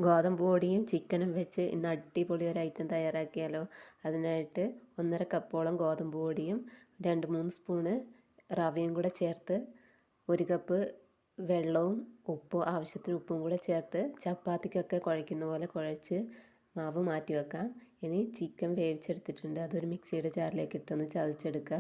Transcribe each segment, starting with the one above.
ഗോതമ്പ് പൊടിയും ചിക്കനും വെച്ച് ഇന്ന് അടിപൊളി ഒരു ഐറ്റം തയ്യാറാക്കിയാലോ. അതിനായിട്ട് 1.5 കപ്പോളം ഗോതമ്പ് പൊടിയും 2-3 സ്പൂണ് റവയും കൂടെ ചേർത്ത് 1 കപ്പ് വെള്ളവും ആവശ്യത്തിന് ഉപ്പും കൂടെ ചേർത്ത് ചപ്പാത്തിക്കൊക്കെ കുഴയ്ക്കുന്ന പോലെ കുഴച്ച് മാവ് മാറ്റി വെക്കാം. ഇനി ചിക്കൻ വേവിച്ചെടുത്തിട്ടുണ്ട്, അതൊരു മിക്സിയുടെ ജാറിലേക്ക് ഇട്ടൊന്ന് ചതച്ചെടുക്കുക.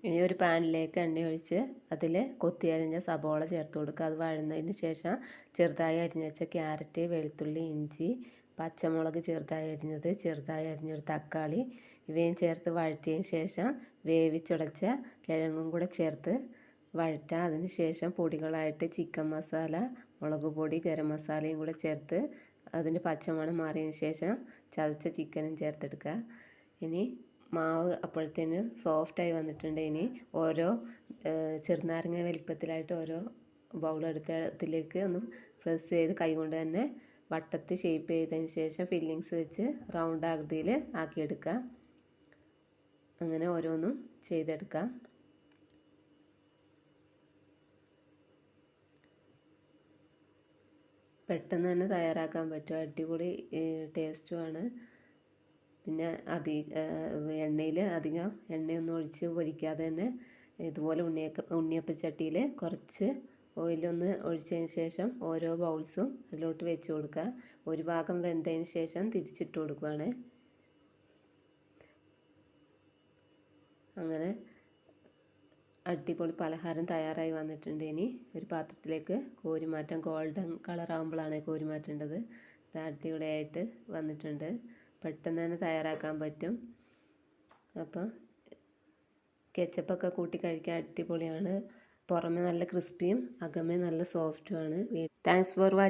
ഇനി ഒരു പാനിലേക്ക് എണ്ണ ഒഴിച്ച് അതിൽ കൊത്തി അരിഞ്ഞ സബോള ചേർത്ത് കൊടുക്കുക. അത് വഴന്നതിന് ശേഷം ചെറുതായി അരിഞ്ഞ് വെച്ച ക്യാരറ്റ്, വെളുത്തുള്ളി, ഇഞ്ചി, പച്ചമുളക് ചെറുതായി അരിഞ്ഞത്, ചെറുതായി അരിഞ്ഞൊരു തക്കാളി ഇവയും ചേർത്ത് വഴറ്റിയതിന് ശേഷം വേവിച്ചുടച്ച കിഴങ്ങും കൂടെ ചേർത്ത് വഴറ്റുക. അതിന് ശേഷം പൊടികളായിട്ട് ചിക്കൻ മസാല, മുളക് പൊടി, ഗരം മസാലയും കൂടെ ചേർത്ത് അതിൻ്റെ പച്ചമണം മാറിയതിന് ശേഷം ചതച്ച ചിക്കനും ചേർത്തെടുക്കുക. ഇനി മാവ് അപ്പോഴത്തേന് സോഫ്റ്റായി വന്നിട്ടുണ്ട്. ഇനി ഓരോ ചെറുനാരങ്ങ വലിപ്പത്തിലായിട്ട് ഓരോ ബൗളെടുത്തതിലേക്ക് ഒന്ന് പ്രസ് ചെയ്ത് കൈകൊണ്ട് തന്നെ വട്ടത്തിൽ ഷേപ്പ് ചെയ്തതിന് ശേഷം ഫില്ലിങ്സ് വെച്ച് റൗണ്ട് ആകൃതിയിൽ ആക്കിയെടുക്കുക. അങ്ങനെ ഓരോന്നും ചെയ്തെടുക്കാം. പെട്ടെന്ന് തന്നെ തയ്യാറാക്കാൻ പറ്റും, അടിപൊളി ടേസ്റ്റുമാണ്. പിന്നെ എണ്ണയിൽ അധികം എണ്ണയൊന്നും ഒഴിച്ച് പൊരിക്കാതെ തന്നെ ഇതുപോലെ ഉണ്ണിയപ്പച്ചട്ടിയിൽ കുറച്ച് ഓയിലൊന്ന് ഒഴിച്ചതിന് ശേഷം ഓരോ ബൗൾസും അതിലോട്ട് വെച്ച് കൊടുക്കുക. ഒരു ഭാഗം വെന്തതിന് ശേഷം തിരിച്ചിട്ട് കൊടുക്കുകയാണ്. അങ്ങനെ അടിപൊളി പലഹാരം തയ്യാറായി വന്നിട്ടുണ്ട്. ഇനി ഒരു പാത്രത്തിലേക്ക് കോരി മാറ്റാം. ഗോൾഡൻ കളർ ആകുമ്പോഴാണ് കോരി മാറ്റേണ്ടത്. ഇത് അടിപൊളിയായിട്ട് വന്നിട്ടുണ്ട്, പെട്ടെന്ന് തന്നെ തയ്യാറാക്കാൻ പറ്റും. അപ്പോൾ കെച്ചപ്പൊക്കെ കൂട്ടി കഴിക്കാൻ അടിപൊളിയാണ്. പുറമെ നല്ല ക്രിസ്പിയും അകമേ നല്ല സോഫ്റ്റുമാണ്. Thanks for watching.